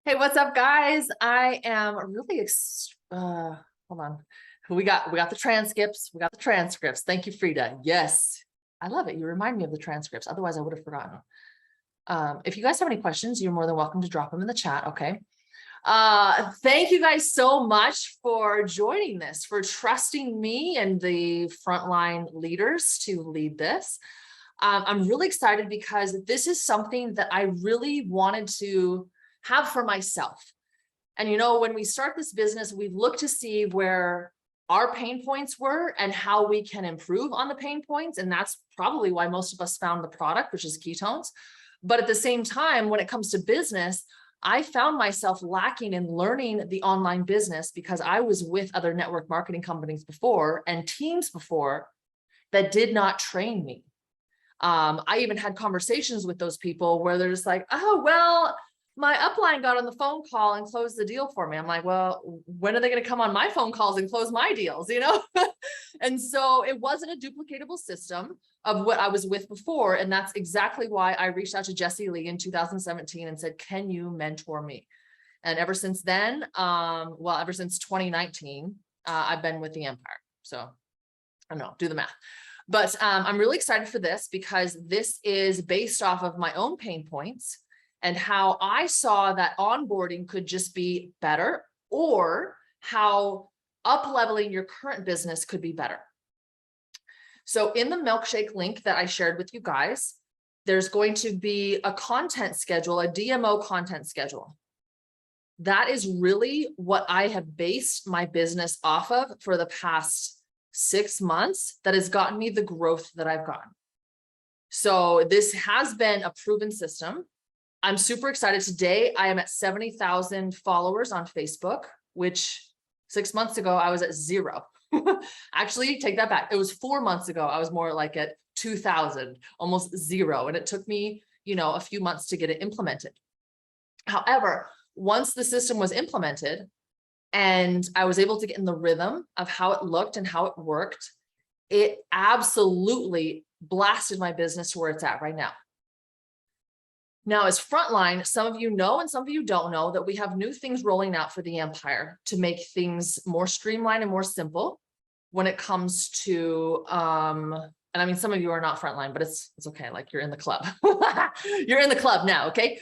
Hey, what's up, guys? I am really hold on. We got the transcripts. We got the transcripts. Thank you, Frida. Yes, I love it. You remind me of the transcripts. Otherwise, I would have forgotten. If you guys have any questions, you're more than welcome to drop them in the chat. Okay. Thank you guys so much for joining this, for trusting me and the frontline leaders to lead this. I'm really excited because this is something that I really wanted to have for myself. And when we start this business, we look to see where our pain points were and how we can improve on the pain points. And that's probably why most of us found the product, which is ketones. But at the same time, when it comes to business, I found myself lacking in learning the online business because I was with other network marketing companies before and teams before that did not train me. I even had conversations with those people where they're just like, oh, well, my upline got on the phone call and closed the deal for me. I'm like, well, when are they going to come on my phone calls and close my deals, And so it wasn't a duplicatable system of what I was with before. And that's exactly why I reached out to Jessie Lee in 2017 and said, can you mentor me? And ever since then, ever since 2019, I've been with the Empire. So I don't know, do the math. But I'm really excited for this because this is based off of my own pain points and how I saw that onboarding could just be better, or how up-leveling your current business could be better. So in the milkshake link that I shared with you guys, there's going to be a content schedule, a DMO content schedule. That is really what I have based my business off of for the past 6 months that has gotten me the growth that I've gotten. So this has been a proven system. I'm super excited. Today, I am at 70,000 followers on Facebook, which 6 months ago, I was at 0. Actually, take that back. It was 4 months ago. I was more like at 2,000, almost 0. And it took me, a few months to get it implemented. However, once the system was implemented and I was able to get in the rhythm of how it looked and how it worked, it absolutely blasted my business to where it's at right now. Now, as frontline, some of you know and some of you don't know that we have new things rolling out for the Empire to make things more streamlined and more simple when it comes to, and I mean, some of you are not frontline, but it's okay. Like, you're in the club. You're in the club now, okay?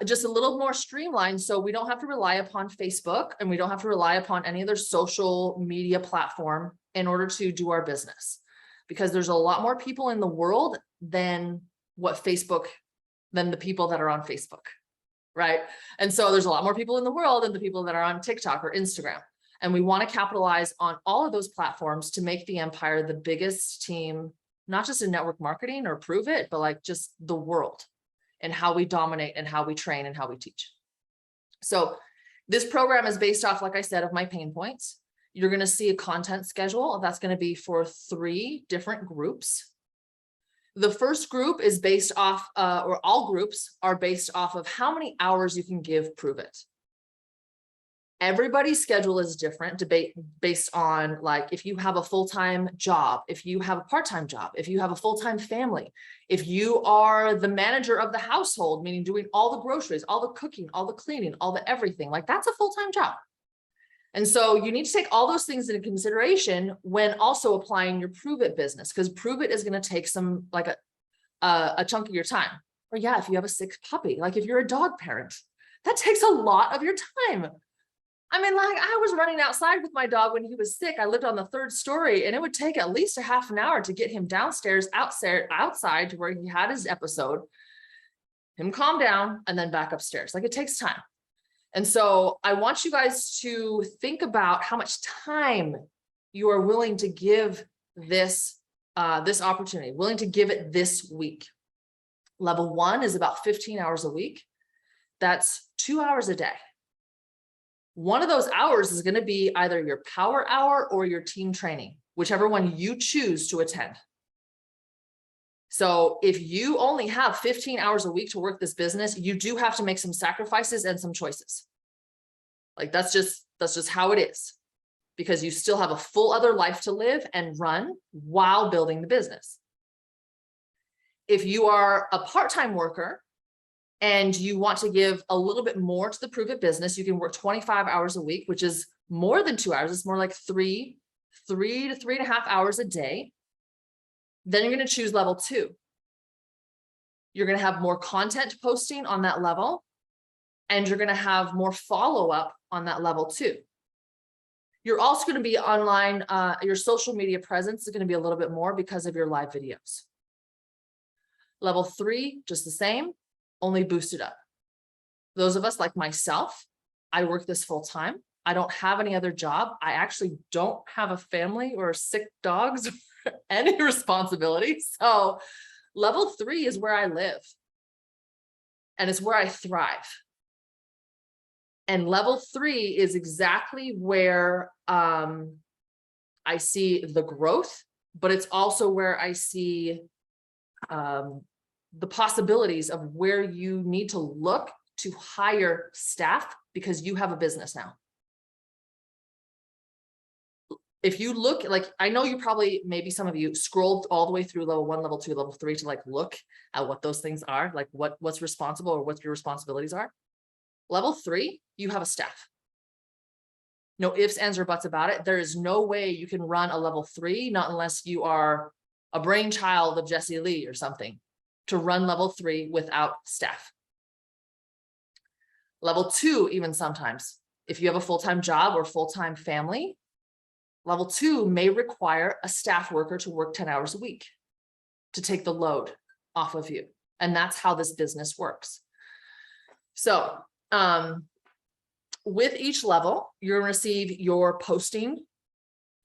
Just a little more streamlined so we don't have to rely upon Facebook and we don't have to rely upon any other social media platform in order to do our business, because there's a lot more people in the world than the people that are on Facebook, right? And so there's a lot more people in the world than the people that are on TikTok or Instagram. And we want to capitalize on all of those platforms to make the Empire the biggest team, not just in network marketing or prove it, but like just the world, and how we dominate and how we train and how we teach. So this program is based off, like I said, of my pain points. You're going to see a content schedule that's going to be for 3 different groups. The first group is based off, or all groups are based off of how many hours you can give Prove It. Everybody's schedule is different, based on, like, if you have a full-time job, if you have a part-time job, if you have a full-time family, if you are the manager of the household, meaning doing all the groceries, all the cooking, all the cleaning, all the everything, like that's a full-time job. And so you need to take all those things into consideration when also applying your Prove It business, because Prove It is going to take some, like a chunk of your time. Or yeah, if you have a sick puppy, like if you're a dog parent, that takes a lot of your time. I mean, like, I was running outside with my dog when he was sick. I lived on the 3rd story, and it would take at least a half an hour to get him downstairs, outside to where he had his episode, him calm down, and then back upstairs. Like, it takes time. And so I want you guys to think about how much time you are willing to give this opportunity, willing to give it this week. Level 1 is about 15 hours a week. That's 2 hours a day. One of those hours is going to be either your power hour or your team training, whichever one you choose to attend. So if you only have 15 hours a week to work this business, you do have to make some sacrifices and some choices. Like, that's just how it is, because you still have a full other life to live and run while building the business. If you are a part-time worker and you want to give a little bit more to the Prove It business, you can work 25 hours a week, which is more than 2 hours. It's more like three to 3.5 hours a day. Then you're going to choose level 2. You're going to have more content posting on that level, and you're going to have more follow-up on that level 2. You're also going to be online. Your social media presence is going to be a little bit more because of your live videos. Level 3, just the same, only boosted up. Those of us like myself, I work this full time. I don't have any other job. I actually don't have a family or sick dogs or any responsibilities. So level 3 is where I live, and it's where I thrive. And level 3 is exactly where I see the growth, but it's also where I see the possibilities of where you need to look to hire staff because you have a business now. If you look, like, I know you probably, maybe some of you scrolled all the way through level 1, level 2, level 3 to like look at what those things are, like what's responsible or what your responsibilities are. Level 3, you have a staff. No ifs, ands, or buts about it. There is no way you can run a level 3, not unless you are a brainchild of Jesse Lee or something, to run level 3 without staff. Level 2, even sometimes, if you have a full-time job or full-time family, level 2 may require a staff worker to work 10 hours a week to take the load off of you. And that's how this business works. So with each level, you're going to receive your posting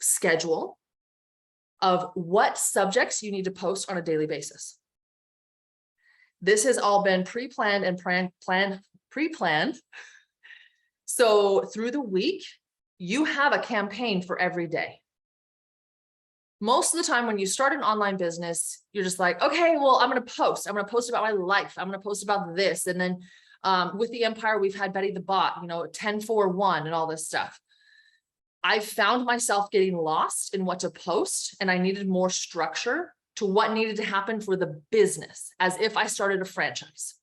schedule of what subjects you need to post on a daily basis. This has all been pre-planned and pre-planned. So through the week, you have a campaign for every day. Most of the time when you start an online business, you're just like, okay, well, I'm going to post. I'm going to post about my life. I'm going to post about this. And then with the Empire, we've had Betty the Bot, 10-4-1 and all this stuff. I found myself getting lost in what to post, and I needed more structure to what needed to happen for the business, as if I started a franchise.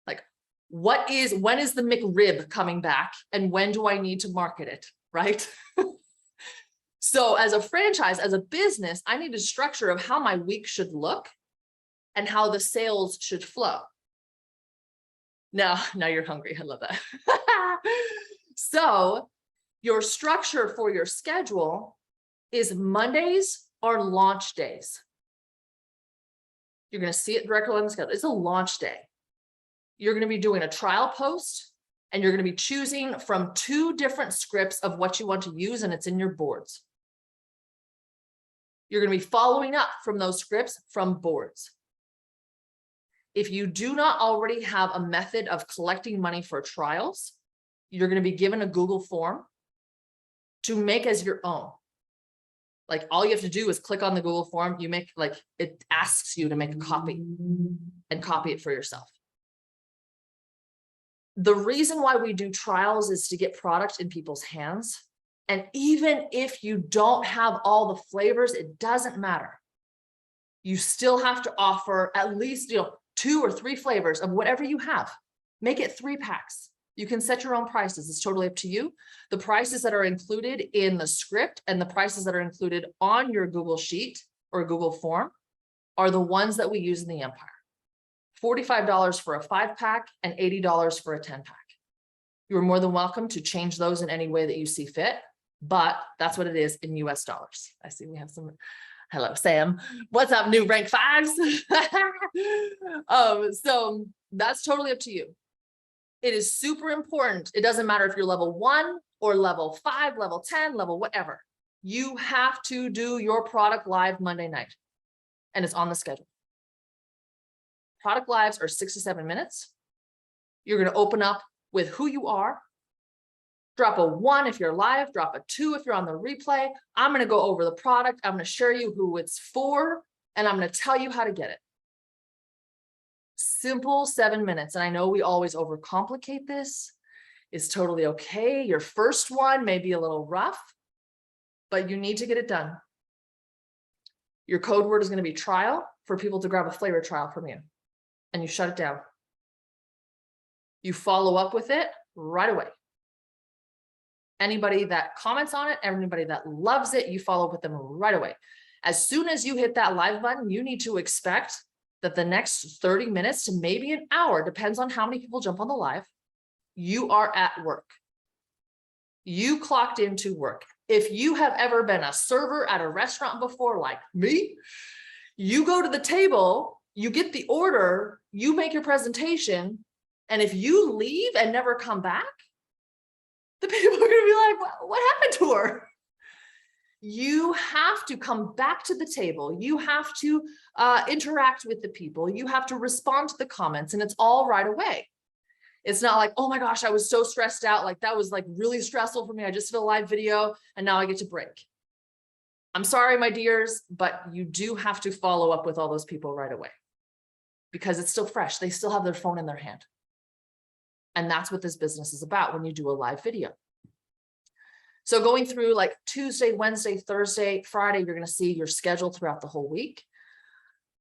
Like, when is the McRib coming back, and when do I need to market it, right? So as a franchise, as a business, I need a structure of how my week should look and how the sales should flow. Now you're hungry. I love that. So your structure for your schedule is Mondays are launch days. You're going to see it directly on the schedule. It's a launch day. You're going to be doing a trial post, and you're going to be choosing from 2 different scripts of what you want to use, and it's in your boards. You're going to be following up from those scripts from boards. If you do not already have a method of collecting money for trials, you're going to be given a Google form to make as your own. Like, all you have to do is click on the Google form. You make, like, it asks you to make a copy and copy it for yourself. The reason why we do trials is to get product in people's hands. And even if you don't have all the flavors, it doesn't matter. You still have to offer at least, 2 or 3 flavors of whatever you have. Make it 3 packs. You can set your own prices. It's totally up to you. The prices that are included in the script and the prices that are included on your Google Sheet or Google form are the ones that we use in the Empire. $45 for a 5-pack and $80 for a 10-pack. You're more than welcome to change those in any way that you see fit, but that's what it is in US dollars. I see we have some. Hello, Sam. What's up, new rank 5s? So that's totally up to you. It is super important. It doesn't matter if you're level 1 or level 5, level 10, level whatever. You have to do your product live Monday night, and it's on the schedule. Product lives are 6 to 7 minutes. You're going to open up with who you are. Drop a 1 if you're live, drop a 2 if you're on the replay. I'm going to go over the product. I'm going to share you who it's for, and I'm going to tell you how to get it. Simple 7 minutes. And I know we always overcomplicate this. It's totally okay. Your first one may be a little rough, but you need to get it done. Your code word is going to be trial for people to grab a flavor trial from you, and you shut it down. You follow up with it right away. Anybody that comments on it, anybody that loves it, you follow up with them right away. As soon as you hit that live button, you need to expect that the next 30 minutes to maybe an hour, depends on how many people jump on the live, you are at work. You clocked into work. If you have ever been a server at a restaurant before, like me, you go to the table, you get the order, you make your presentation, and if you leave and never come back, the people are going to be like, what happened to her? You have to come back to the table. You have to interact with the people. You have to respond to the comments, and it's all right away. It's not like, oh my gosh, I was so stressed out. Like that was like really stressful for me. I just did a live video and now I get to break. I'm sorry, my dears, but you do have to follow up with all those people right away because it's still fresh. They still have their phone in their hand. And that's what this business is about when you do a live video. So going through like Tuesday, Wednesday, Thursday, Friday, you're going to see your schedule throughout the whole week.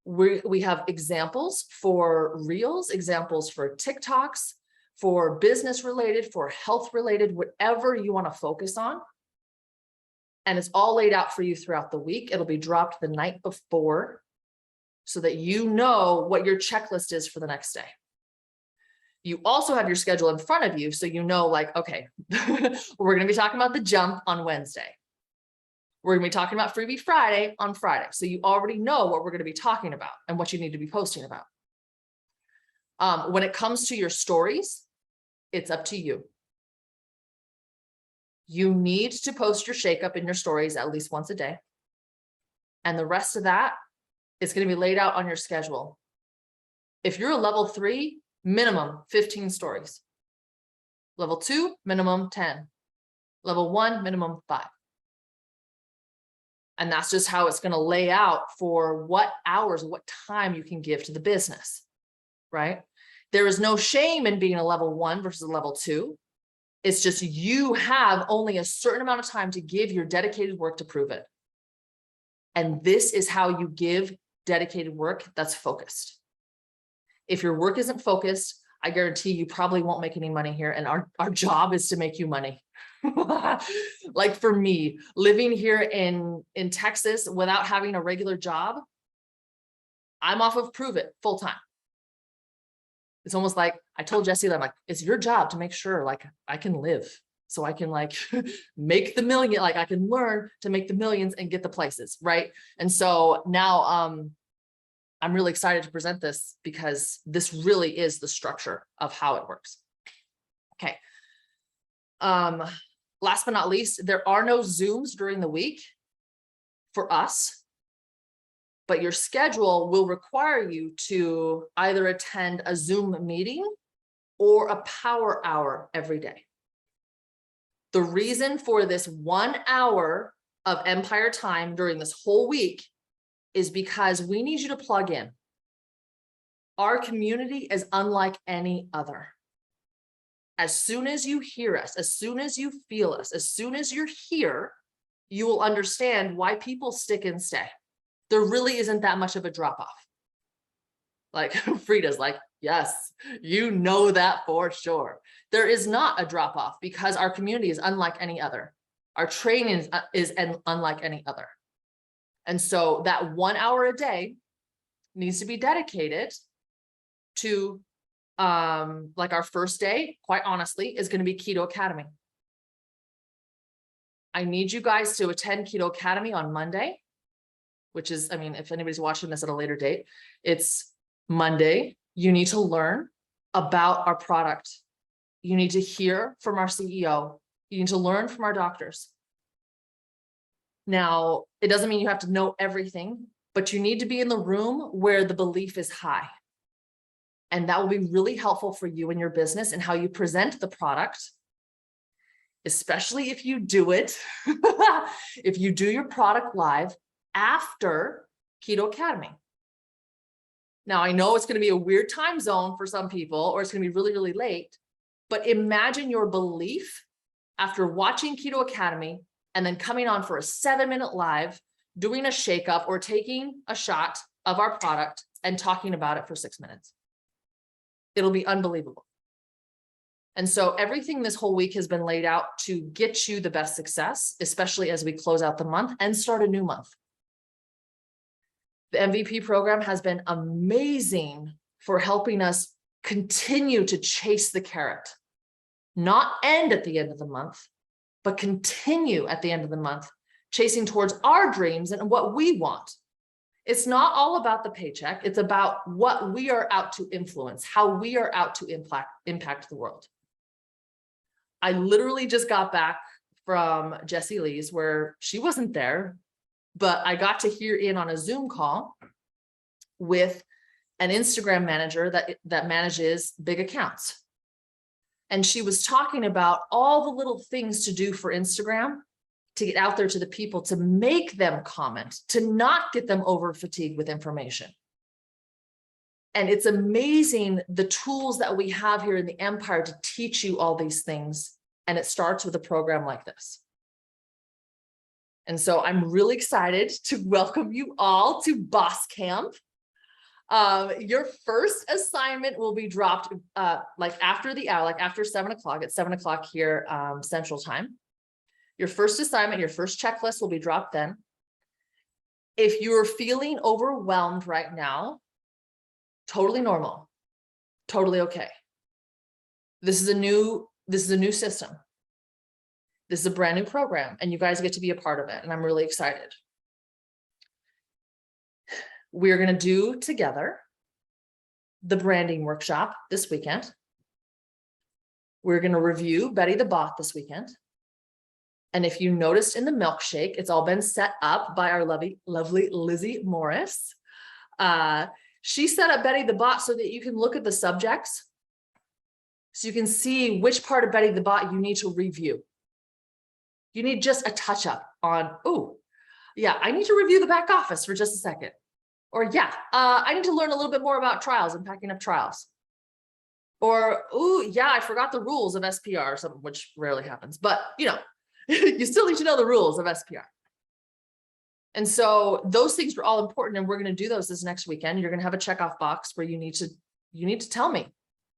We have examples for Reels, examples for TikToks, for business related, for health related, whatever you want to focus on. And it's all laid out for you throughout the week. It'll be dropped the night before so that you know what your checklist is for the next day. You also have your schedule in front of you. So you know, like, okay, we're going to be talking about the jump on Wednesday. We're going to be talking about Freebie Friday on Friday. So you already know what we're going to be talking about and what you need to be posting about. When it comes to your stories, it's up to you. You need to post your shakeup in your stories at least once a day. And the rest of that is going to be laid out on your schedule. If you're a level 3, minimum 15 stories. Level 2, minimum 10. Level 1, minimum 5. And that's just how it's going to lay out for what hours, what time you can give to the business, right? There is no shame in being a level 1 versus a level 2. It's just you have only a certain amount of time to give your dedicated work to prove it. And this is how you give dedicated work that's focused. If your work isn't focused, I guarantee you probably won't make any money here. And our job is to make you money. Like for me, living here in Texas without having a regular job, I'm off of Prove It full time. It's almost like I told Jesse that I'm like, it's your job to make sure like I can live so I can like make the million, like I can learn to make the millions and get the places. Right. And so now I'm really excited to present this because this really is the structure of how it works. Okay. Last but not least, there are no Zooms during the week for us, but your schedule will require you to either attend a Zoom meeting or a power hour every day. The reason for this 1 hour of Empire time during this whole week is because we need you to plug in. Our community is unlike any other. As soon as you hear us, as soon as you feel us, as soon as you're here, you will understand why people stick and stay. There really isn't that much of a drop off. Like Frida's like, yes, you know that for sure. There is not a drop off because our community is unlike any other. Our training is unlike any other. And so that 1 hour a day needs to be dedicated to like our first day, quite honestly, is going to be Keto Academy. I need you guys to attend Keto Academy on Monday, which is, I mean, if anybody's watching this at a later date, it's Monday. You need to learn about our product. You need to hear from our CEO. You need to learn from our doctors. Now, it doesn't mean you have to know everything, but you need to be in the room where the belief is high. And that will be really helpful for you and your business and how you present the product, especially if you do it, if you do your product live after Keto Academy. Now, I know it's going to be a weird time zone for some people, or it's going to be really, really late, but imagine your belief after watching Keto Academy and then coming on for a 7-minute live, doing a shake-up or taking a shot of our product and talking about it for 6 minutes. It'll be unbelievable. And so everything this whole week has been laid out to get you the best success, especially as we close out the month and start a new month. The MVP program has been amazing for helping us continue to chase the carrot, not end at the end of the month, but continue at the end of the month, chasing towards our dreams and what we want. It's not all about the paycheck. It's about what we are out to influence, how we are out to impact the world. I literally just got back from Jessie Lee's where she wasn't there, but I got to hear in on a Zoom call with an Instagram manager that manages big accounts. And she was talking about all the little things to do for Instagram to get out there to the people, to make them comment, to not get them over fatigued with information. And it's amazing the tools that we have here in the Empire to teach you all these things. And it starts with a program like this. And so I'm really excited to welcome you all to BossCamp. Your first assignment will be dropped like after the hour, like after 7 o'clock, at 7 o'clock here Central Time. Your first assignment, your first checklist will be dropped then. If you're feeling overwhelmed right now, totally normal, totally okay. This is a new system. This is a brand new program, and you guys get to be a part of it, and I'm really excited. We're going to do together the branding workshop this weekend. We're going to review Betty the Bot this weekend. And if you noticed in the milkshake, it's all been set up by our lovely Lizzie Morris. She set up Betty the Bot so that you can look at the subjects. So you can see which part of Betty the Bot you need to review. You need just a touch up on, oh, yeah, I need to review the back office for just a second. Or yeah, I need to learn a little bit more about trials and packing up trials. Or, oh, yeah, I forgot the rules of SPR or something, which rarely happens, but you know, you still need to know the rules of SPR. And so those things are all important, and we're going to do those this next weekend. You're going to have a checkoff box where you need to tell me,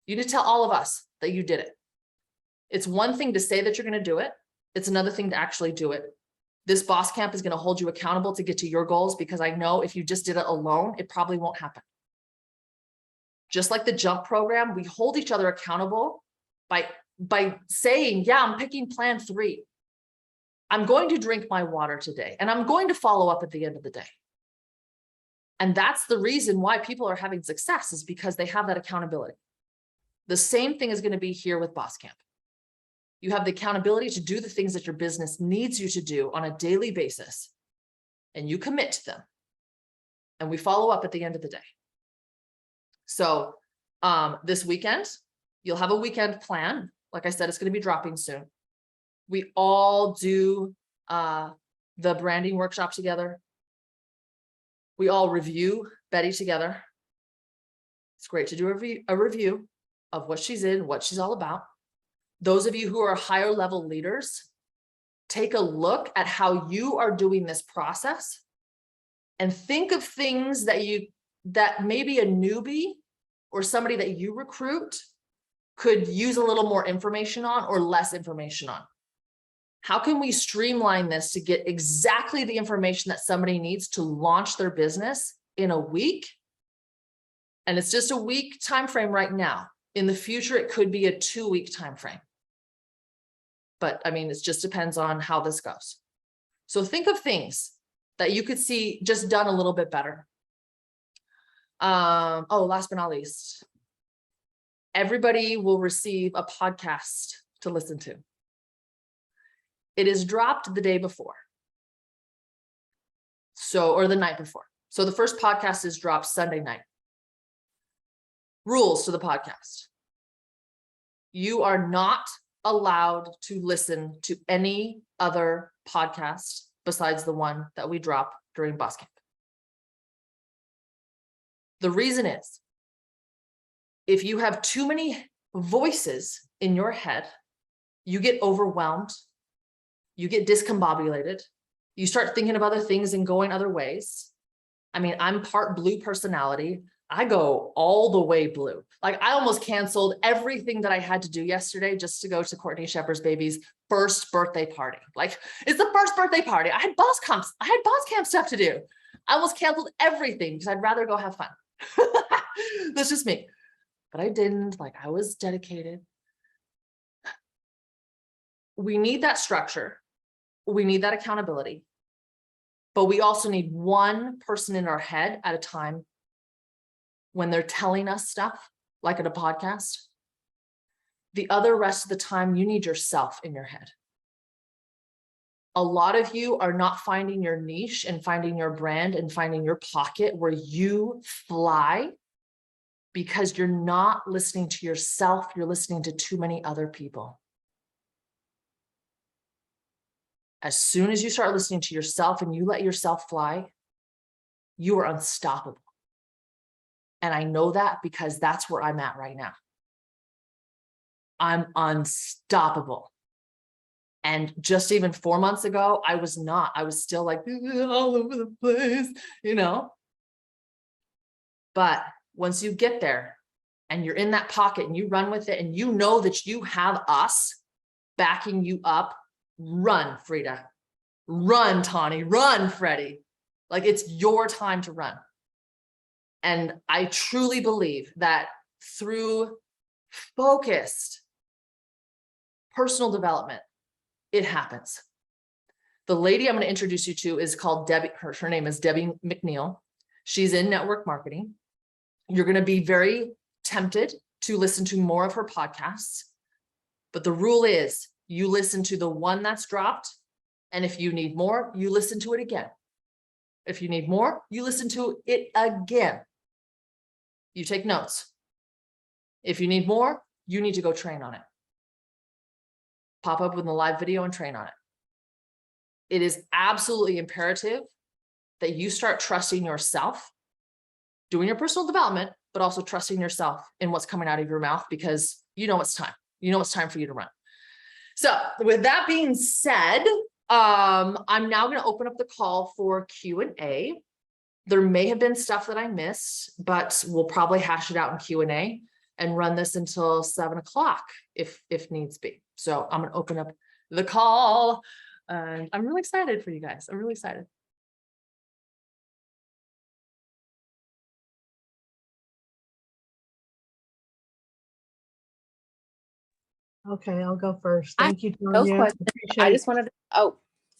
you need to tell all of us that you did it. It's one thing to say that you're going to do it. It's another thing to actually do it. This Boss Camp is going to hold you accountable to get to your goals, because I know if you just did it alone, it probably won't happen. Just like the jump program, we hold each other accountable by saying, yeah, I'm picking plan 3. I'm going to drink my water today, and I'm going to follow up at the end of the day. And that's the reason why people are having success, is because they have that accountability. The same thing is going to be here with Boss Camp. You have the accountability to do the things that your business needs you to do on a daily basis, and you commit to them. And we follow up at the end of the day. So this weekend, you'll have a weekend plan. Like I said, it's going to be dropping soon. We all do the branding workshop together. We all review Betty together. It's great to do a review of what she's in, what she's all about. Those of you who are higher level leaders, take a look at how you are doing this process and think of things that maybe a newbie or somebody that you recruit could use a little more information on or less information on. How can we streamline this to get exactly the information that somebody needs to launch their business in a week? And it's just a week time frame right now. In the future, it could be a 2-week time frame. But I mean, it just depends on how this goes. So think of things that you could see just done a little bit better. Oh, last but not least, everybody will receive a podcast to listen to. It is dropped the day before. Or the night before. So the first podcast is dropped Sunday night. Rules to the podcast. You are not allowed to listen to any other podcast besides the one that we drop during Boss Camp. The reason is, if you have too many voices in your head, you get overwhelmed, you get discombobulated, you start thinking of other things and going other ways. I mean, I'm part blue personality. I go all the way blue. Like I almost canceled everything that I had to do yesterday just to go to Courtney Shepherd's baby's first birthday party. Like it's the first birthday party. I had BossCamp stuff to do. I almost canceled everything because I'd rather go have fun. That's just me. But I didn't. Like I was dedicated. We need that structure. We need that accountability. But we also need one person in our head at a time when they're telling us stuff, like at a podcast. The other rest of the time, you need yourself in your head. A lot of you are not finding your niche and finding your brand and finding your pocket where you fly because you're not listening to yourself. You're listening to too many other people. As soon as you start listening to yourself and you let yourself fly, you are unstoppable. And I know that because that's where I'm at right now. I'm unstoppable. And just even 4 months ago, I was not. I was still like all over the place, you know. But once you get there and you're in that pocket and you run with it and you know that you have us backing you up, run, Frida. Run, Tawny. Run, Freddie. Like it's your time to run. And I truly believe that through focused personal development, it happens. The lady I'm going to introduce you to is called Debbie. Her name is Debbie McNeil. She's in network marketing. You're going to be very tempted to listen to more of her podcasts. But the rule is you listen to the one that's dropped. And if you need more, you listen to it again. If you need more, you listen to it again. You take notes. If you need more, you need to go train on it. Pop up with a live video and train on it. It is absolutely imperative that you start trusting yourself, doing your personal development, but also trusting yourself in what's coming out of your mouth because you know it's time. You know it's time for you to run. So with that being said, I'm now going to open up the call for Q&A. There may have been stuff that I missed, but we'll probably hash it out in Q&A and run this until 7 o'clock if needs be. So I'm going to open up the call and I'm really excited for you guys. I'm really excited. Okay, I'll go first. Thank you, No Tanya. question. I just wanted to,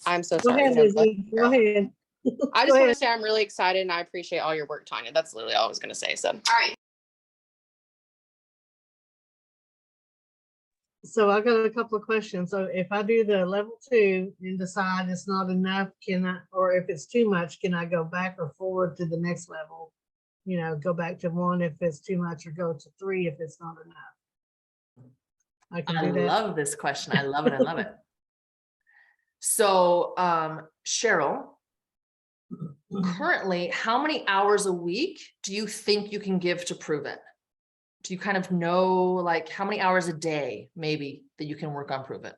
I'm so Go sorry. ahead, No, Lizzie. Go ahead. I Go just want ahead. to say I'm really excited and I appreciate all your work, Tanya. That's literally all I was going to say. So, all right. So I got a couple of questions. So if I do the level 2 and decide it's not enough, can I, or if it's too much, can I go back or forward to the next level? You know, go back to 1 if it's too much, or go to 3 if it's not enough. I can do that. I love this question. I love it. I love it. So, Cheryl, currently, how many hours a week do you think you can give to prove it? Do you kind of know like how many hours a day maybe that you can work on prove it?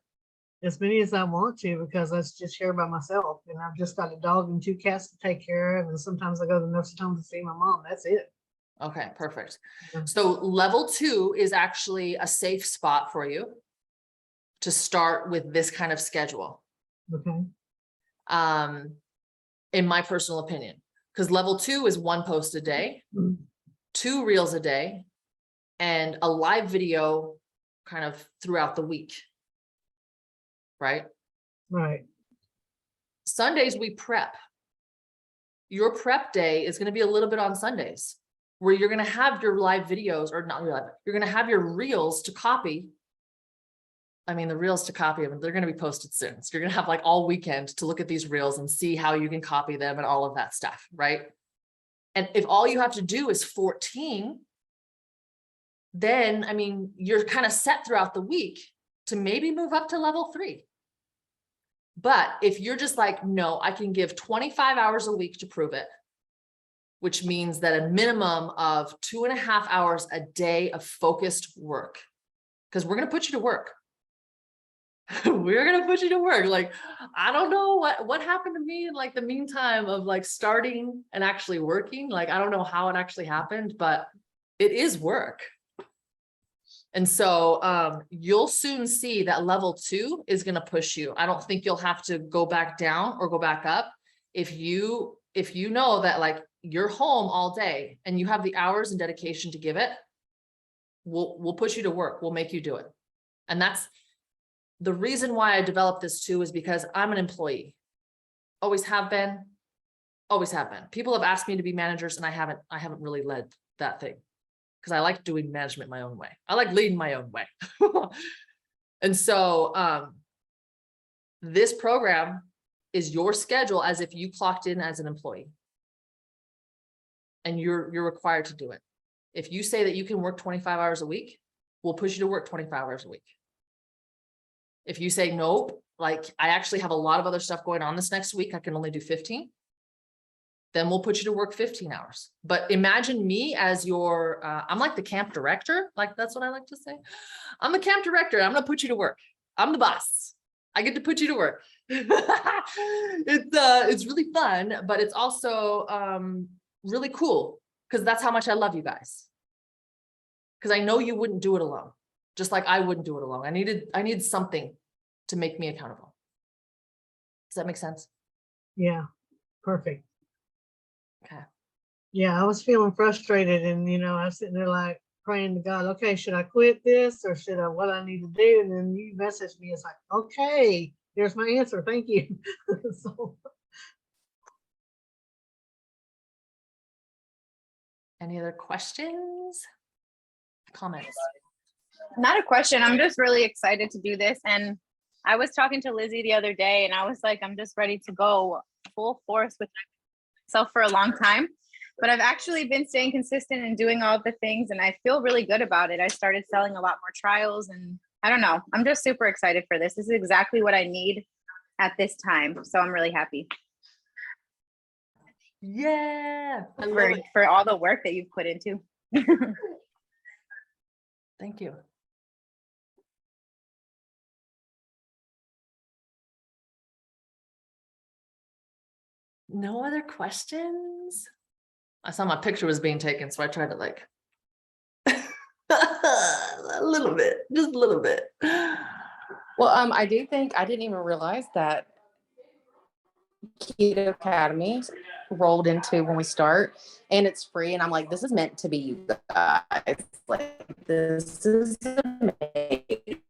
As many as I want to, because I just here by myself and I've just got a dog and 2 cats to take care of. And sometimes I go to the nursing home to see my mom. That's it. Okay, perfect. Yeah. So level 2 is actually a safe spot for you to start with this kind of schedule. Okay. In my personal opinion, because level 2 is 1 post a day, 2 reels a day, and a live video kind of throughout the week. Right? Right. Sundays we prep. Your prep day is going to be a little bit on Sundays where you're going to have your live videos, or not your live, you're going to have your reels to copy. I mean, the reels to copy them, they're going to be posted soon. So you're going to have like all weekend to look at these reels and see how you can copy them and all of that stuff, right? And if all you have to do is 14, then, I mean, you're kind of set throughout the week to maybe move up to level 3. But if you're just like, no, I can give 25 hours a week to prove it, which means that a minimum of 2.5 hours a day of focused work, because we're going to put you to work. we're gonna put you to work. Like, I don't know what happened to me in like the meantime of like starting and actually working. Like, I don't know how it actually happened, but it is work. And so you'll soon see that level 2 is going to push you. I don't think you'll have to go back down or go back up. If you know that like you're home all day and you have the hours and dedication to give it, we'll push you to work. We'll make you do it. And that's the reason why I developed this too, is because I'm an employee. Always have been, always have been. People have asked me to be managers and I haven't really led that thing. Because I like doing management my own way. I like leading my own way. And so this program is your schedule as if you clocked in as an employee. And you're required to do it. If you say that you can work 25 hours a week, we'll push you to work 25 hours a week. If you say, nope, like I actually have a lot of other stuff going on this next week, I can only do 15. Then we'll put you to work 15 hours. But imagine me as your, I'm like the camp director. Like, that's what I like to say. I'm the camp director. I'm going to put you to work. I'm the boss. I get to put you to work. It's really fun, but it's also really cool because that's how much I love you guys. Because I know you wouldn't do it alone, just like I wouldn't do it alone. I needed something to make me accountable. Does that make sense? Yeah, perfect. Okay. Yeah, I was feeling frustrated and, I was sitting there like praying to God, okay, should I quit this or should I, what I need to do? And then you messaged me, it's like, okay, there's my answer. Thank you. So. Any other questions? Comments? Not a question. I'm just really excited to do this. And I was talking to Lizzie the other day and I was like, I'm just ready to go full force with myself for a long time. But I've actually been staying consistent and doing all of the things and I feel really good about it. I started selling a lot more trials and I don't know. I'm just super excited for this. This is exactly what I need at this time. So I'm really happy. Yeah. I love it. For all the work that you've put into. Thank you. No other questions? I saw my picture was being taken, so I tried to like a little bit, just a little bit. Well, I do think I didn't even realize that Keto Academy rolled into when we start, and it's free. And I'm like, this is meant to be you guys. Like, this is amazing.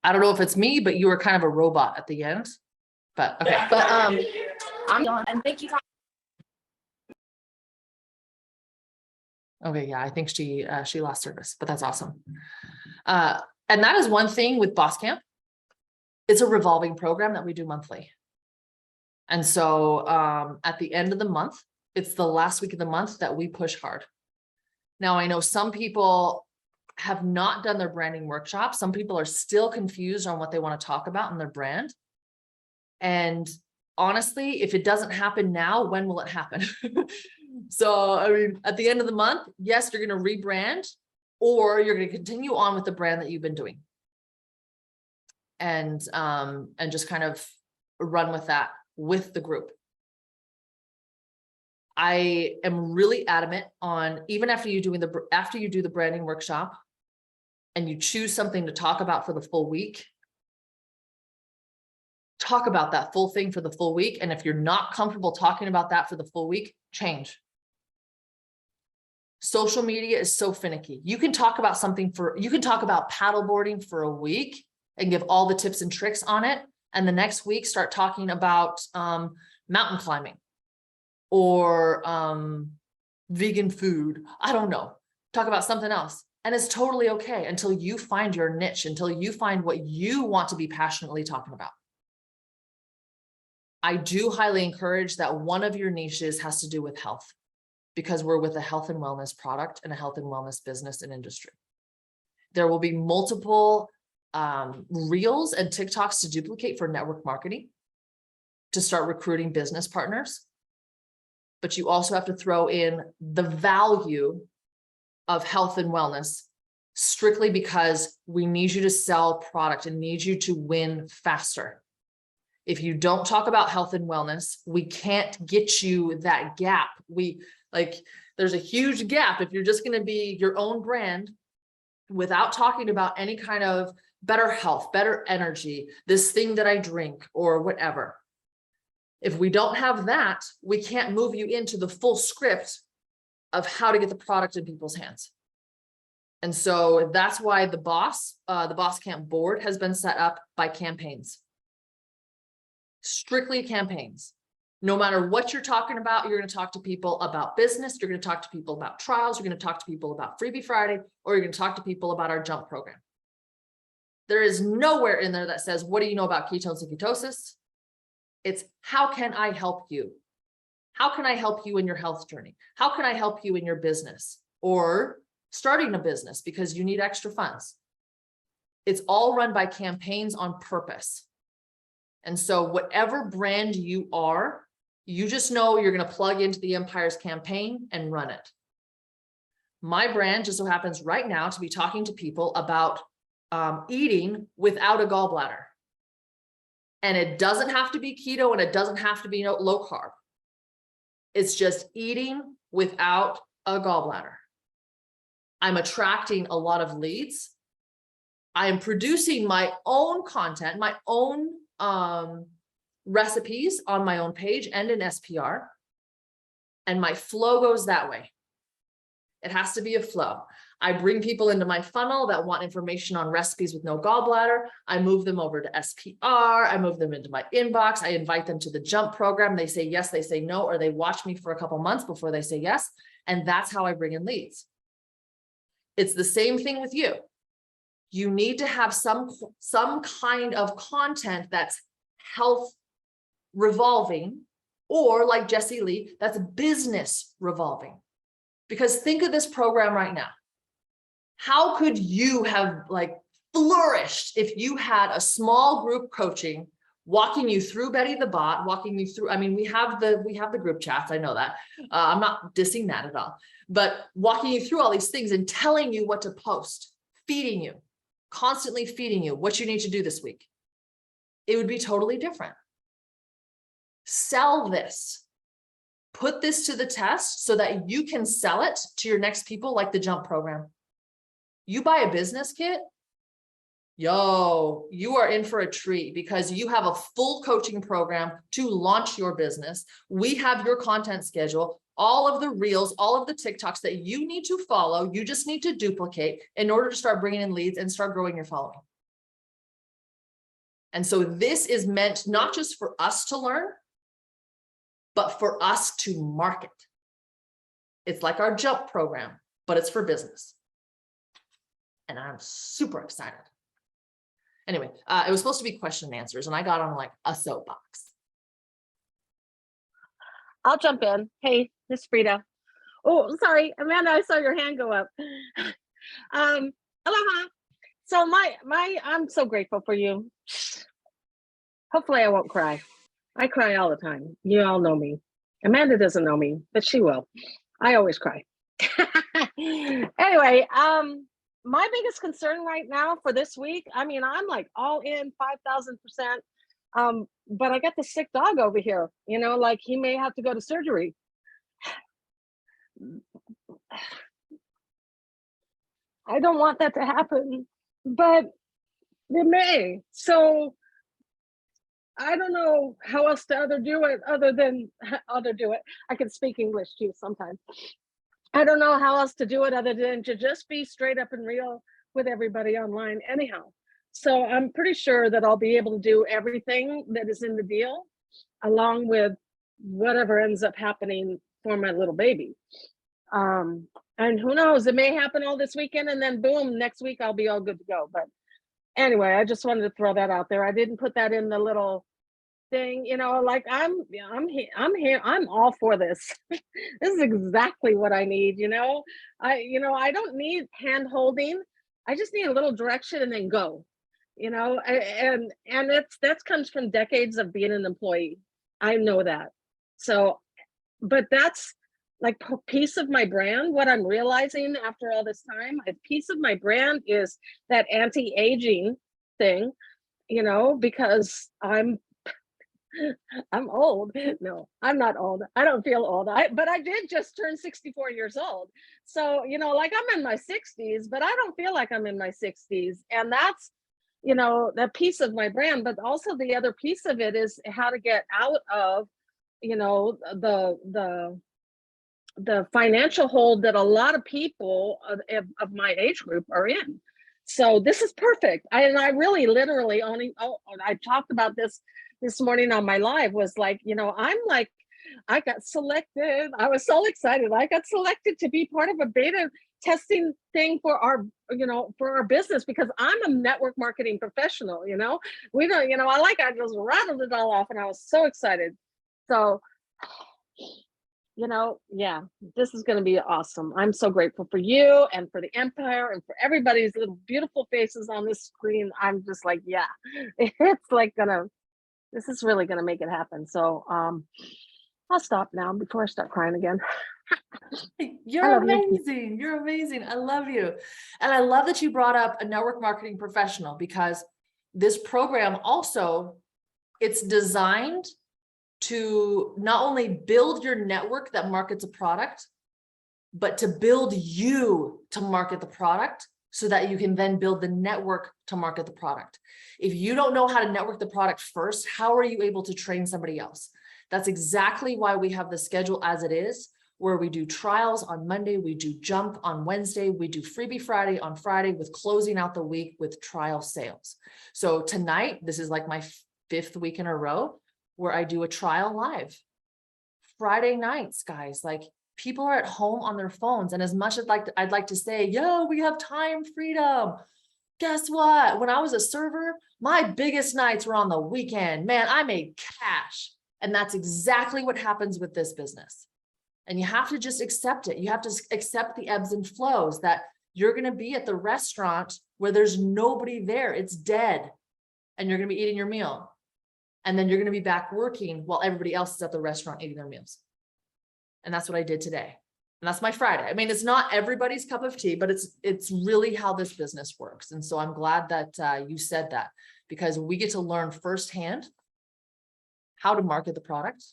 I don't know if it's me, but you were kind of a robot at the end. But okay. But I'm done, and thank you. Okay, yeah, I think she lost service, but that's awesome. And that is one thing with BossCamp. It's a revolving program that we do monthly. And so at the end of the month, it's the last week of the month that we push hard. Now, I know some people have not done their branding workshop. Some people are still confused on what they want to talk about in their brand. And honestly, if it doesn't happen now, when will it happen? So, I mean, at the end of the month, yes, you're going to rebrand, or you're going to continue on with the brand that you've been doing. And just kind of run with that with the group. I am really adamant on, even after you do the branding workshop and you choose something to talk about for the full week, talk about that full thing for the full week. And if you're not comfortable talking about that for the full week, change. Social media is so finicky. You can talk about you can talk about paddleboarding for a week and give all the tips and tricks on it. And the next week start talking about mountain climbing or vegan food. I don't know. Talk about something else. And it's totally okay until you find your niche, until you find what you want to be passionately talking about. I do highly encourage that one of your niches has to do with health, because we're with a health and wellness product and a health and wellness business and industry. There will be multiple reels and TikToks to duplicate for network marketing to start recruiting business partners. But you also have to throw in the value of health and wellness strictly because we need you to sell product and need you to win faster. If you don't talk about health and wellness, we can't get you that gap. There's a huge gap if you're just going to be your own brand without talking about any kind of better health, better energy, this thing that I drink or whatever. If we don't have that, we can't move you into the full script of how to get the product in people's hands. And so that's why the BossCamp board has been set up by campaigns. Strictly campaigns. No matter what you're talking about, you're going to talk to people about business. You're going to talk to people about trials. You're going to talk to people about Freebie Friday, or you're going to talk to people about our jump program. There is nowhere in there that says, what do you know about ketones and ketosis? It's how can I help you? How can I help you in your health journey? How can I help you in your business or starting a business because you need extra funds? It's all run by campaigns on purpose. And so whatever brand you are, you just know you're going to plug into the Empire's campaign and run it. My brand just so happens right now to be talking to people about eating without a gallbladder. And it doesn't have to be keto and it doesn't have to be low carb. It's just eating without a gallbladder. I'm attracting a lot of leads. I am producing my own content, my own recipes on my own page and in SPR. And my flow goes that way. It has to be a flow. I bring people into my funnel that want information on recipes with no gallbladder. I move them over to SPR. I move them into my inbox. I invite them to the jump program. They say yes, they say no, or they watch me for a couple months before they say yes. And that's how I bring in leads. It's the same thing with you. You need to have some kind of content that's health revolving, or like Jessie Lee, that's business revolving. Because think of this program right now. How could you have flourished if you had a small group coaching walking you through Betty the Bot, walking you through, I mean, we have the group chats. I know that. I'm not dissing that at all, but walking you through all these things and telling you what to post, feeding you, constantly feeding you what you need to do this week. It would be totally different. Sell this. Put this to the test so that you can sell it to your next people, like the jump program. You buy a business kit, yo, you are in for a treat because you have a full coaching program to launch your business. We have your content schedule, all of the reels, all of the TikToks that you need to follow. You just need to duplicate in order to start bringing in leads and start growing your following. And so this is meant not just for us to learn, but for us to market. It's like our jump program, but it's for business. And I'm super excited. Anyway, it was supposed to be question and answers, and I got on like a soapbox. I'll jump in. Hey, this is Frida. Oh, sorry, Amanda, I saw your hand go up. Aloha. So I'm so grateful for you. Hopefully I won't cry. I cry all the time. You all know me. Amanda doesn't know me, but she will. I always cry. Anyway, my biggest concern right now for this week, I mean, I'm like all in 5,000%. But I got the sick dog over here, you know, like he may have to go to surgery. I don't want that to happen, but it may. So I don't know how else to do it. I can speak English too sometimes. I don't know how else to do it other than to just be straight up and real with everybody online anyhow. So I'm pretty sure that I'll be able to do everything that is in the deal, along with whatever ends up happening for my little baby. And who knows, it may happen all this weekend and then boom, next week I'll be all good to go. But anyway, I just wanted to throw that out there. I didn't put that in the little thing, you know, like I'm here, I'm all for this. This is exactly what I need, you know. I don't need hand holding. I just need a little direction and then go, you know, and that comes from decades of being an employee. I know that. So, but that's like piece of my brand, what I'm realizing after all this time, a piece of my brand is that anti-aging thing, you know, because I'm old. No, I'm not old. I don't feel old. But I did just turn 64 years old. So, you know, like I'm in my 60s, but I don't feel like I'm in my 60s. And that's, you know, that piece of my brand. But also the other piece of it is how to get out of, you know, the financial hold that a lot of people of my age group are in. So this is perfect. I really literally only, I talked about this morning on my live, was like, you know, I'm like, I got selected. I was so excited. I got selected to be part of a beta testing thing for our, you know, for our business, because I'm a network marketing professional, you know, we don't, you know, I just rattled it all off and I was so excited. So, you know, yeah, this is going to be awesome. I'm so grateful for you and for the Empire and for everybody's little beautiful faces on this screen. I'm just like, yeah, it's like this is really gonna make it happen. So I'll stop now before I start crying again. You're amazing. You're amazing. I love you. And I love that you brought up a network marketing professional, because this program also, it's designed to not only build your network that markets a product, but to build you to market the product so that you can then build the network to market the product. If you don't know how to network the product first, how are you able to train somebody else? That's exactly why we have the schedule as it is, where we do trials on Monday, we do jump on Wednesday, we do freebie Friday on Friday, with closing out the week with trial sales. So tonight, this is like my 5th week in a row where I do a trial live. Friday nights, guys, like people are at home on their phones. And as much as I'd like to say, yo, we have time freedom. Guess what? When I was a server, my biggest nights were on the weekend. Man, I made cash. And that's exactly what happens with this business. And you have to just accept it. You have to accept the ebbs and flows, that you're going to be at the restaurant where there's nobody there. It's dead. And you're going to be eating your meal. And then you're going to be back working while everybody else is at the restaurant eating their meals. And that's what I did today. And that's my Friday. I mean, it's not everybody's cup of tea, but it's really how this business works. And so I'm glad that you said that, because we get to learn firsthand how to market the product.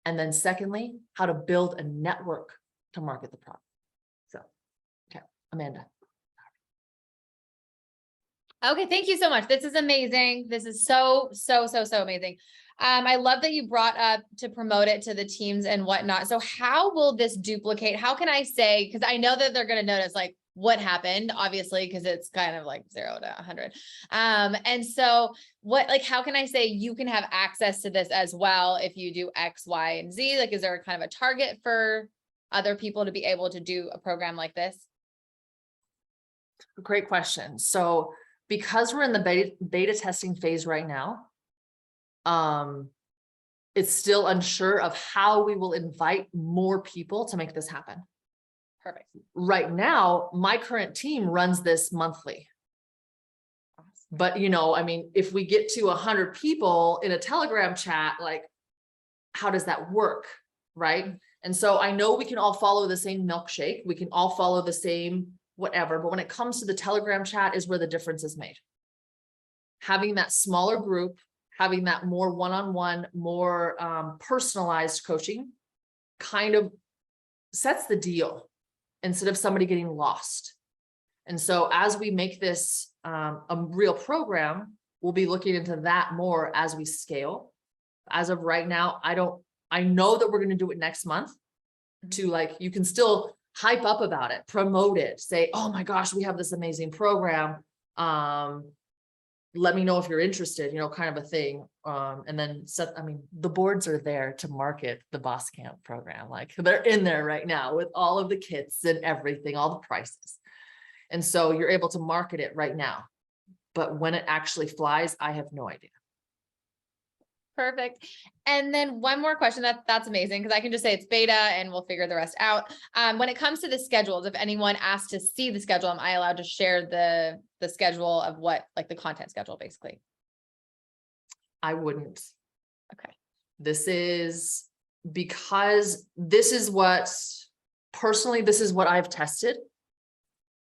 And then secondly, how to build a network to market the product. So, okay, Amanda. Okay, thank you so much. This is amazing. This is so amazing. I love that you brought up to promote it to the teams and whatnot. So how will this duplicate? How can I say, because I know that they're going to notice like what happened, obviously, because it's kind of like 0 to 100. And so how can I say you can have access to this as well if you do X, Y, and Z? Like, is there kind of a target for other people to be able to do a program like this? Great question. So because we're in the beta testing phase right now, it's still unsure of how we will invite more people to make this happen. Perfect. Right now, my current team runs this monthly. But, you know, I mean, if we get to 100 people in a Telegram chat, like, how does that work? Right. And so I know we can all follow the same milkshake. We can all follow the same whatever. But when it comes to the Telegram chat is where the difference is made. Having that smaller group, having that more one-on-one, more personalized coaching kind of sets the deal instead of somebody getting lost. And so as we make this a real program, we'll be looking into that more as we scale. As of right now, I know that we're going to do it next month to, like, you can still hype up about it, promote it, say, oh my gosh, we have this amazing program. Let me know if you're interested, you know, kind of a thing. And then I mean, the boards are there to market the BossCamp program. Like, they're in there right now with all of the kits and everything, all the prices. And so you're able to market it right now. But when it actually flies, I have no idea. Perfect. And then one more question, that's amazing, because I can just say it's beta and we'll figure the rest out. When it comes to the schedules, if anyone asks to see the schedule, am I allowed to share the schedule of what, like the content schedule, basically? I wouldn't. Okay. This is because this is what, personally, this is what I've tested,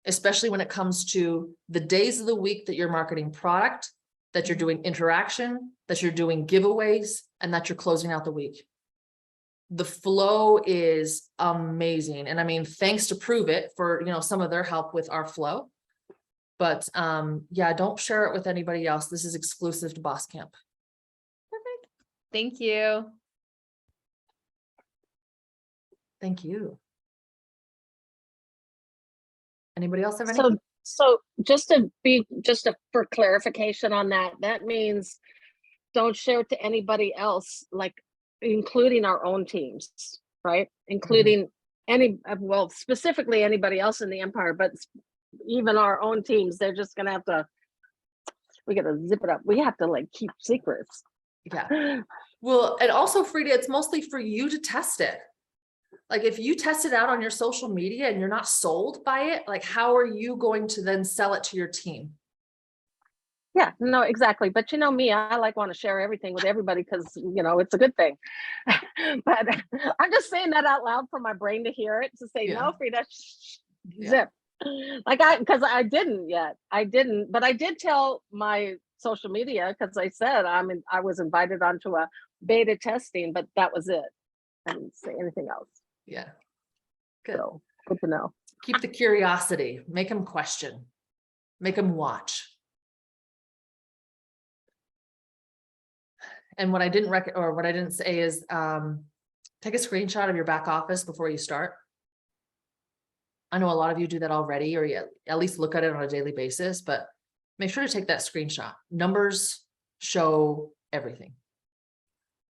especially when it comes to the days of the week that you're marketing product, that you're doing interaction, that you're doing giveaways, and that you're closing out the week. The flow is amazing. And I mean, thanks to Prove It for, some of their help with our flow. But yeah, don't share it with anybody else. This is exclusive to BossCamp. Perfect. Thank you. Thank you. Anybody else have anything? So for clarification on that, that means don't share it to anybody else, like including our own teams, right? Including specifically anybody else in the Empire, but even our own teams, they're just gonna have to, we gotta zip it up. We have to like keep secrets. Yeah. Well, and also Frida, it's mostly for you to test it. Like if you test it out on your social media and you're not sold by it, like how are you going to then sell it to your team? Yeah, no, exactly. But you know me, I want to share everything with everybody because it's a good thing. But I'm just saying that out loud for my brain to hear it, to say, Yeah. no, Frida, Yeah. zip. Because I didn't yet. But I did tell my social media because I said I was invited onto a beta testing, but that was it. I didn't say anything else. Yeah. Good. So good to know. Keep the curiosity, make them question, make them watch. And what I didn't say is take a screenshot of your back office before you start. I know a lot of you do that already, or you at least look at it on a daily basis, but make sure to take that screenshot. Numbers show everything.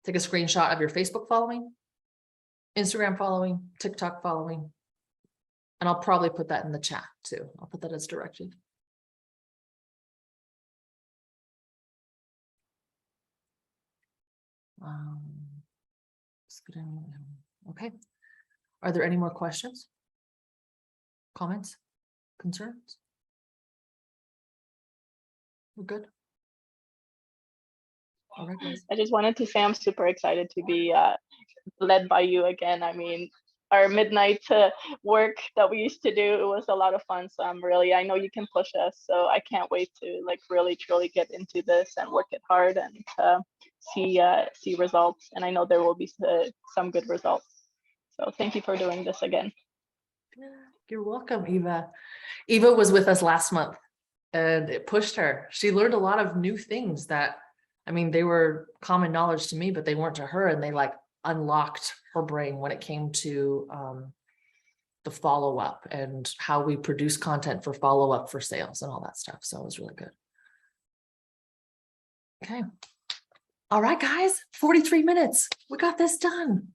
Take a screenshot of your Facebook following, Instagram following, TikTok following, and I'll probably put that in the chat too. I'll put that as directed. Okay. Are there any more questions? Comments? Concerns? We're good. All right, guys. I just wanted to say I'm super excited to be led by you again. I mean, our midnight work that we used to do, it was a lot of fun. So I know you can push us. So I can't wait to like really truly get into this and work it hard and see results. And I know there will be some good results. So thank you for doing this again. You're welcome, Eva. Eva was with us last month and it pushed her. She learned a lot of new things that, I mean, they were common knowledge to me, but they weren't to her. And they like unlocked her brain when it came to the follow-up and how we produce content for follow-up for sales and all that stuff. So it was really good. Okay. All right, guys, 43 minutes. We got this done.